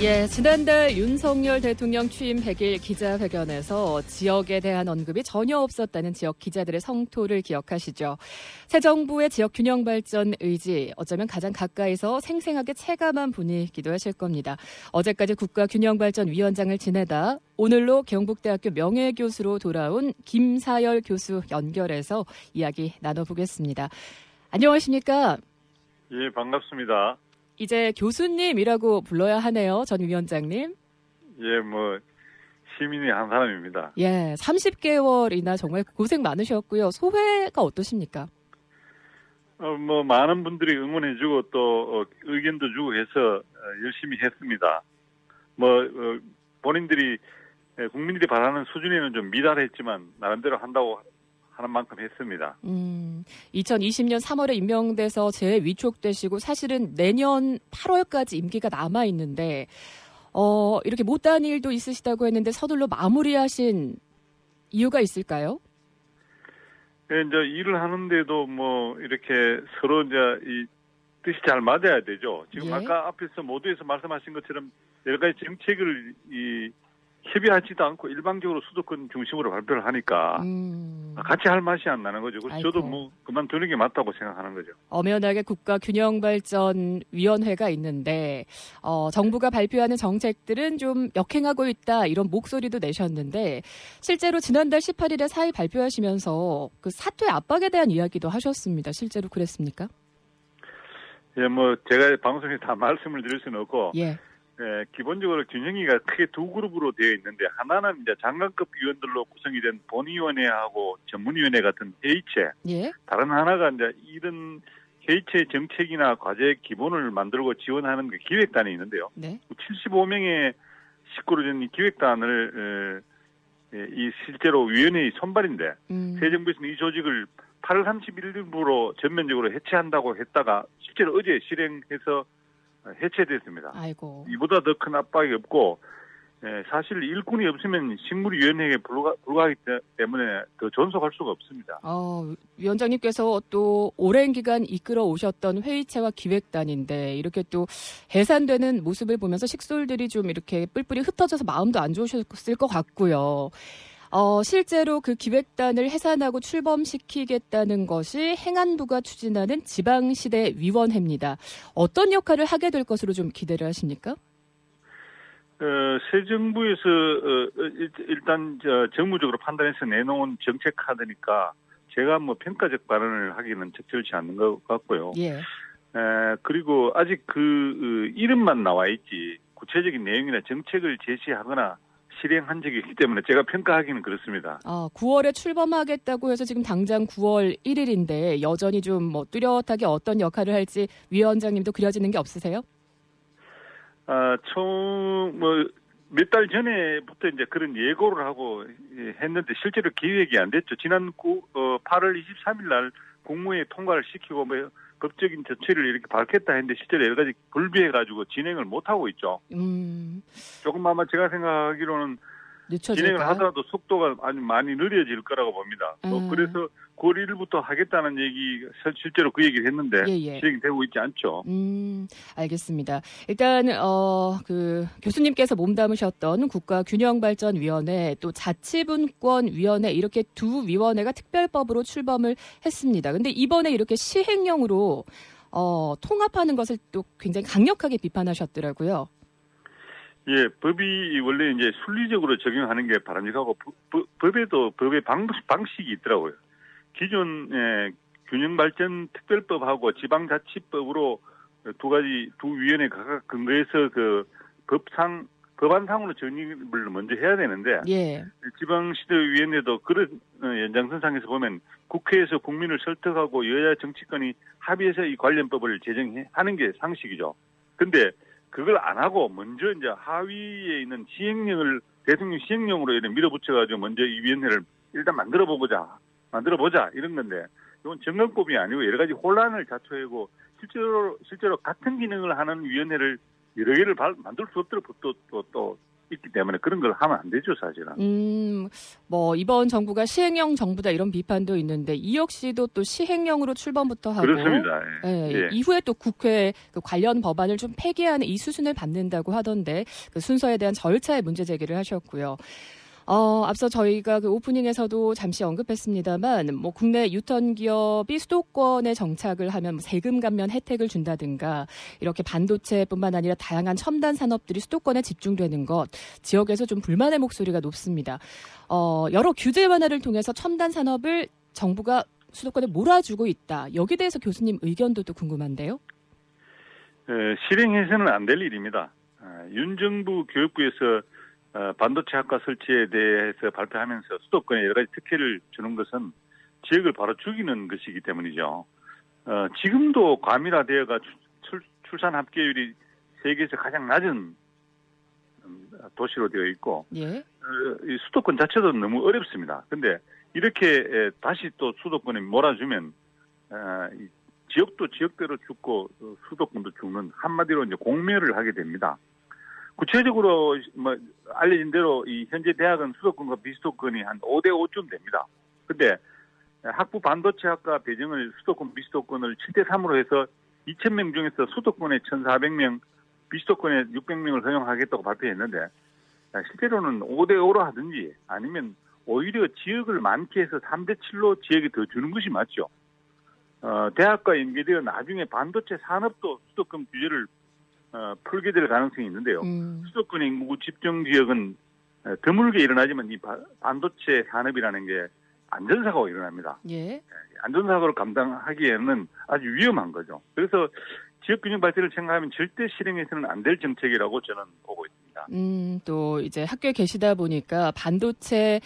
예, 지난달 윤석열 대통령 취임 100일 기자회견에서 지역에 대한 언급이 전혀 없었다는 지역 기자들의 성토를 기억하시죠? 새 정부의 지역 균형 발전 의지, 어쩌면 가장 가까이서 생생하게 체감한 분이기도 하실 겁니다. 어제까지 국가균형발전위원장을 지내다 오늘로 경북대학교 명예교수로 돌아온 김사열 교수 연결해서 이야기 나눠보겠습니다. 안녕하십니까? 예, 반갑습니다. 이제 교수님이라고 불러야 하네요, 전 위원장님. 예, 시민의 한 사람입니다. 예, 30개월이나 정말 고생 많으셨고요. 소회가 어떠십니까? 많은 분들이 응원해주고 또 의견도 주고 해서 열심히 했습니다. 본인들이 국민들이 바라는 수준에는 좀 미달했지만 나름대로 한다고 하는 만큼 했습니다. 2020년 3월에 임명돼서 재위촉되시고 사실은 내년 8월까지 임기가 남아 있는데 이렇게 못다한 일도 있으시다고 했는데 서둘러 마무리하신 이유가 있을까요? 예, 이제 일을 하는데도 이렇게 서로 이 뜻이 잘 맞아야 되죠. 지금 예. 아까 앞에서 모두에서 말씀하신 것처럼 여러 가지 정책을 협의하지도 않고 일방적으로 수도권 중심으로 발표를 하니까 같이 할 맛이 안 나는 거죠. 그래서 저도 그만두는 게 맞다고 생각하는 거죠. 엄연하게 국가균형발전위원회가 있는데 정부가 발표하는 정책들은 좀 역행하고 있다 이런 목소리도 내셨는데 실제로 지난달 18일에 사의 발표하시면서 그 사퇴 압박에 대한 이야기도 하셨습니다. 실제로 그랬습니까? 예, 제가 방송에 다 말씀을 드릴 수는 없고 예. 예, 기본적으로 균형위가 크게 두 그룹으로 되어 있는데 하나는 이제 장관급 위원들로 구성이 된 본위원회하고 전문위원회 같은 회의체, 예. 다른 하나가 이제 이런 회의체 정책이나 과제 기본을 만들고 지원하는 그 기획단이 있는데요. 네. 75명의 식구로 된 이 기획단을 이 실제로 위원회의 손발인데 새 정부에서는 이 조직을 8월 31일부로 전면적으로 해체한다고 했다가 실제로 어제 실행해서 해체됐습니다. 아이고. 이보다 더 큰 압박이 없고 사실 일꾼이 없으면 식물위원회에 불과하기 때문에 더 존속할 수가 없습니다. 위원장님께서 또 오랜 기간 이끌어 오셨던 회의체와 기획단인데 이렇게 또 해산되는 모습을 보면서 식솔들이 좀 이렇게 뿔뿔이 흩어져서 마음도 안 좋으셨을 것 같고요. 실제로 그 기획단을 해산하고 출범시키겠다는 것이 행안부가 추진하는 지방시대위원회입니다. 어떤 역할을 하게 될 것으로 좀 기대를 하십니까? 새 정부에서 일단 정무적으로 판단해서 내놓은 정책 카드니까 제가 평가적 발언을 하기는 적절치 않는 것 같고요. 예. 그리고 아직 그 이름만 나와 있지 구체적인 내용이나 정책을 제시하거나 실행한 적이 있기 때문에 제가 평가하기는 그렇습니다. 9월에 출범하겠다고 해서 지금 당장 9월 1일인데 여전히 좀 뚜렷하게 어떤 역할을 할지 위원장님도 그려지는 게 없으세요? 총 몇 달 전에부터 이제 그런 예고를 하고 했는데 실제로 기획이 안 됐죠. 지난 8월 23일 날 국무회의 통과를 시키고 법적인 조치를 이렇게 밝혔다 했는데 실제로 여러 가지 불비해가지고 진행을 못 하고 있죠. 조금 아마 제가 생각하기로는 늦춰질까요? 진행을 하더라도 속도가 아주 많이 느려질 거라고 봅니다. 그래서 9월 1일부터 하겠다는 얘기 실제로 그 얘기를 했는데 실행이 되고 있지 않죠. 알겠습니다. 일단 그 교수님께서 몸담으셨던 국가균형발전위원회 또 자치분권위원회 이렇게 두 위원회가 특별법으로 출범을 했습니다. 근데 이번에 이렇게 시행령으로 통합하는 것을 또 굉장히 강력하게 비판하셨더라고요. 예, 법이 원래 이제 순리적으로 적용하는 게 바람직하고 법에도 법의 방식이 있더라고요. 기존 균형발전 특별법하고 지방자치법으로 두 위원회 각각 근거해서 그 법안상으로 정립을 먼저 해야 되는데 지방시도위원회도 그런 연장선상에서 보면 국회에서 국민을 설득하고 여야 정치권이 합의해서 이 관련 법을 제정하는 게 상식이죠. 근데 그걸 안 하고 먼저 이제 하위에 있는 시행령을 대통령 시행령으로 이렇게 밀어붙여가지고 먼저 이 위원회를 일단 만들어보자 이런 건데 이건 점검법이 아니고 여러 가지 혼란을 자초하고 실제로 같은 기능을 하는 위원회를 여러 개를 만들 수 없도록 또 있기 때문에 그런 걸 하면 안 되죠, 사실은. 뭐 이번 정부가 시행령 정부다 이런 비판도 있는데 이 역시도 또 시행령으로 출범부터 하고 그렇습니다. 예. 예. 이후에 또 국회 그 관련 법안을 좀 폐기하는 이 수순을 밟는다고 하던데 그 순서에 대한 절차에 문제 제기를 하셨고요. 앞서 저희가 그 오프닝에서도 잠시 언급했습니다만, 뭐 국내 유턴 기업이 수도권에 정착을 하면 뭐 세금 감면 혜택을 준다든가, 이렇게 반도체뿐만 아니라 다양한 첨단 산업들이 수도권에 집중되는 것, 지역에서 좀 불만의 목소리가 높습니다. 여러 규제 완화를 통해서 첨단 산업을 정부가 수도권에 몰아주고 있다. 여기에 대해서 교수님 의견도 또 궁금한데요. 실행해서는 안 될 일입니다. 윤 정부 교육부에서 반도체 학과 설치에 대해서 발표하면서 수도권에 여러 가지 특혜를 주는 것은 지역을 바로 죽이는 것이기 때문이죠. 지금도 과밀화되어가 출산 합계율이 세계에서 가장 낮은 도시로 되어 있고, 예. 이 수도권 자체도 너무 어렵습니다. 근데 이렇게 다시 또 수도권에 몰아주면 이 지역도 지역대로 죽고 수도권도 죽는, 한마디로 이제 공멸을 하게 됩니다. 구체적으로 뭐 알려진 대로 이 현재 대학은 수도권과 비수도권이 한 5대5쯤 됩니다. 근데 학부 반도체학과 배정을 수도권 비수도권을 7대3으로 해서 2,000명 중에서 수도권에 1,400명, 비수도권에 600명을 허용하겠다고 발표했는데, 실제로는 5대5로 하든지 아니면 오히려 지역을 많게 해서 3대7로 지역에 더 주는 것이 맞죠. 대학과 연계되어 나중에 반도체 산업도 수도권 규제를 풀게 될 가능성이 있는데요. 수도권 인구 집중 지역은 드물게 일어나지만 이 반도체 산업이라는 게 안전사고가 일어납니다. 예. 안전사고를 감당하기에는 아주 위험한 거죠. 그래서 지역균형 발전을 생각하면 절대 실행해서는 안 될 정책이라고 저는 보고 있습니다. 또 이제 학교에 계시다 보니까 반도체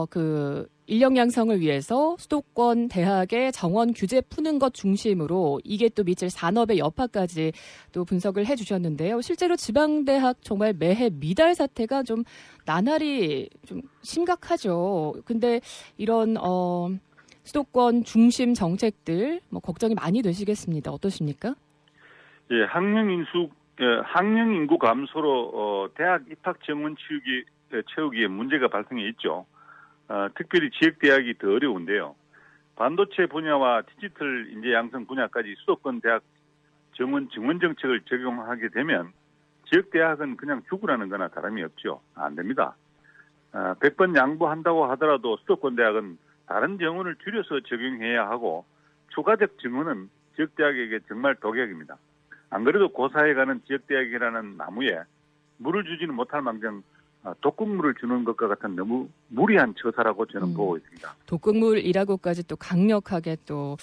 그 인력 양성을 위해서 수도권 대학의 정원 규제 푸는 것 중심으로 이게 또 미칠 산업의 여파까지 또 분석을 해주셨는데요. 실제로 지방대학 정말 매해 미달 사태가 좀 나날이 좀 심각하죠. 근데 이런 수도권 중심 정책들 뭐 걱정이 많이 되시겠습니다. 어떠십니까? 예, 학령 인구 감소로 대학 입학 정원 채우기에 문제가 발생해 있죠. 특별히 지역 대학이 더 어려운데요. 반도체 분야와 디지털 인재 양성 분야까지 수도권 대학 정원 정책을 적용하게 되면 지역 대학은 그냥 죽으라는 거나 다름이 없죠. 안 됩니다. 100번 양보한다고 하더라도 수도권 대학은 다른 정원을 줄여서 적용해야 하고, 추가적 정원은 지역 대학에게 정말 독약입니다. 안 그래도 고사에 가는 지역 대학이라는 나무에 물을 주지는 못할 망정 독극물을 주는 것과 같은 너무 무리한 처사라고 저는 보고 있습니다. 독극물이라고까지 또 강력하게 또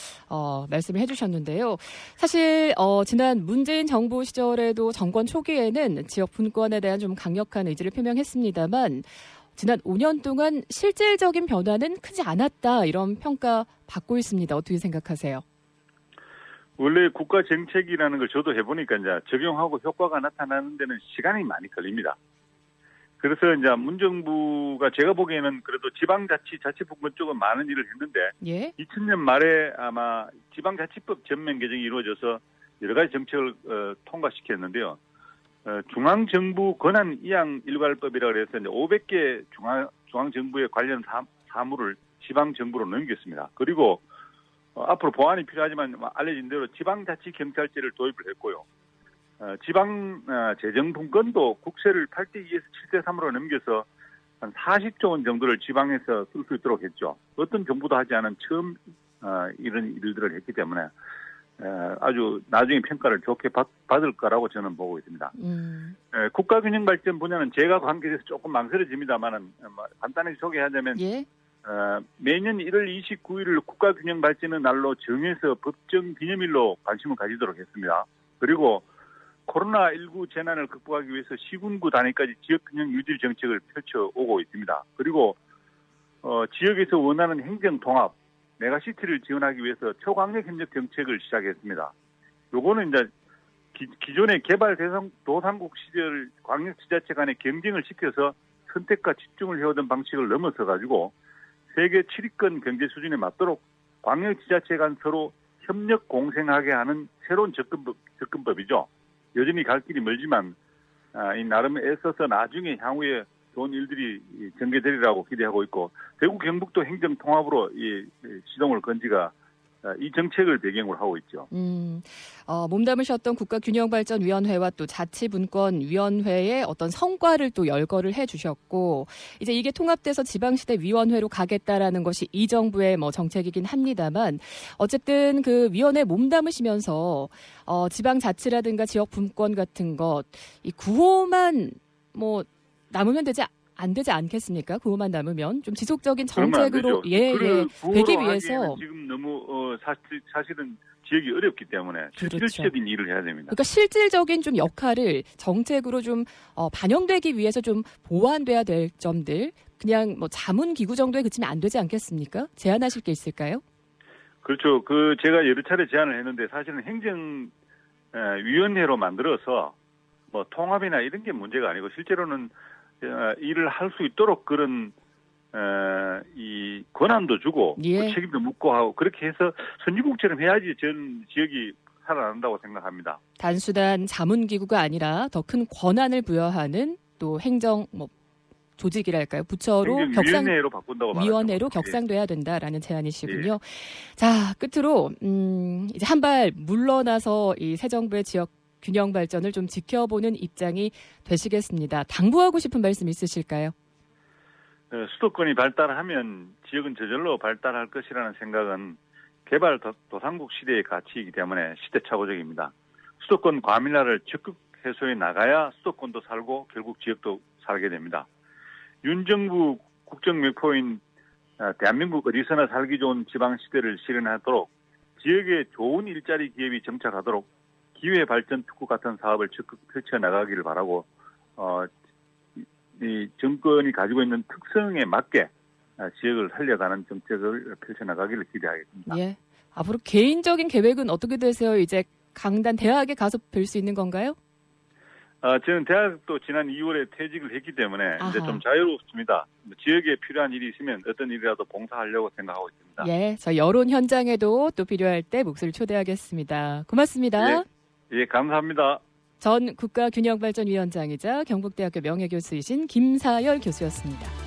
말씀을 해주셨는데요. 사실 지난 문재인 정부 시절에도 정권 초기에는 지역 분권에 대한 좀 강력한 의지를 표명했습니다만 지난 5년 동안 실질적인 변화는 크지 않았다, 이런 평가 받고 있습니다. 어떻게 생각하세요? 원래 국가 정책이라는 걸 저도 해보니까 이제 적용하고 효과가 나타나는 데는 시간이 많이 걸립니다. 그래서 이제 문정부가 제가 보기에는 그래도 자치분권 쪽은 많은 일을 했는데, 예? 2000년 말에 아마 지방자치법 전면 개정이 이루어져서 여러 가지 정책을 통과시켰는데요. 중앙정부 권한 이양 일괄법이라고 해서 이제 500개 중앙정부의 관련 사무를 지방정부로 넘겼습니다. 그리고 앞으로 보완이 필요하지만 알려진 대로 지방자치경찰제를 도입을 했고요. 지방 재정분권도 국세를 8대2에서 7대3으로 넘겨서 한 40조 원 정도를 지방에서 쓸 수 있도록 했죠. 어떤 정부도 하지 않은 처음 이런 일들을 했기 때문에 아주 나중에 평가를 좋게 받을 거라고 저는 보고 있습니다. 국가균형발전 분야는 제가 관계돼서 조금 망설여집니다만은 간단하게 소개하자면, 예? 매년 1월 29일을 국가균형발전의 날로 정해서 법정 기념일로 관심을 가지도록 했습니다. 그리고 코로나19 재난을 극복하기 위해서 시군구 단위까지 지역균형 유지 정책을 펼쳐오고 있습니다. 그리고 지역에서 원하는 행정통합, 메가시티를 지원하기 위해서 초강력 협력 정책을 시작했습니다. 요거는 이제 기존의 개발도상국 시절 광역지자체 간의 경쟁을 시켜서 선택과 집중을 해오던 방식을 넘어서 가지고 세계 7위권 경제 수준에 맞도록 광역지자체 간 서로 협력 공생하게 하는 새로운 접근법이죠. 여전히 갈 길이 멀지만 이 나름 애써서 나중에 향후에 좋은 일들이 전개되리라고 기대하고 있고 대구 경북도 행정 통합으로 이 시동을 건 지가 이 정책을 배경으로 하고 있죠. 몸담으셨던 국가균형발전위원회와 또 자치분권위원회의 어떤 성과를 또 열거를 해주셨고 이제 이게 통합돼서 지방시대위원회로 가겠다라는 것이 이 정부의 뭐 정책이긴 합니다만 어쨌든 그 위원회 몸담으시면서 지방자치라든가 지역분권 같은 것 이 구호만 뭐 남으면 안 되지 않겠습니까? 구호만 남으면 좀 지속적인 정책으로 되기 위해서 지금 너무 사실은 지역이 어렵기 때문에 그렇죠. 실질적인 일을 해야 됩니다. 그러니까 실질적인 좀 역할을 정책으로 좀 반영되기 위해서 좀 보완돼야 될 점들 그냥 뭐 자문기구 정도에 그치면 안 되지 않겠습니까? 제안하실 게 있을까요? 그렇죠. 제가 여러 차례 제안을 했는데 사실은 행정위원회로 만들어서 뭐 통합이나 이런 게 문제가 아니고 실제로는 일을 할 수 있도록 그런 이 권한도 주고 예. 그 책임도 묻고 하고 그렇게 해서 선진국처럼 해야지 전 지역이 살아난다고 생각합니다. 단순한 자문기구가 아니라 더 큰 권한을 부여하는 또 행정 조직이랄까요? 부처로 행정위원회로 바꾼다고 위원회로 말하죠. 격상돼야 된다라는 제안이시군요. 자, 끝으로 이제 한 발 물러나서 이 새 정부의 지역 균형 발전을 좀 지켜보는 입장이 되시겠습니다. 당부하고 싶은 말씀 있으실까요? 수도권이 발달하면 지역은 저절로 발달할 것이라는 생각은 개발 도상국 시대의 가치이기 때문에 시대착오적입니다. 수도권 과밀화를 적극 해소해 나가야 수도권도 살고 결국 지역도 살게 됩니다. 윤 정부 국정 목표인 대한민국 어디서나 살기 좋은 지방시대를 실현하도록 지역에 좋은 일자리 기업이 정착하도록 기회 발전 특구 같은 사업을 적극 펼쳐나가기를 바라고 이 정권이 가지고 있는 특성에 맞게 지역을 살려가는 정책을 펼쳐나가기를 기대하겠습니다. 예. 앞으로 개인적인 계획은 어떻게 되세요? 이제 강단 대학에 가서 뵐 수 있는 건가요? 저는 대학도 지난 2월에 퇴직을 했기 때문에 이제 아하. 좀 자유롭습니다. 지역에 필요한 일이 있으면 어떤 일이라도 봉사하려고 생각하고 있습니다. 예, 저 여론 현장에도 또 필요할 때 목소리 초대하겠습니다. 고맙습니다. 예, 감사합니다. 전 국가균형발전위원장이자 경북대학교 명예교수이신 김사열 교수였습니다.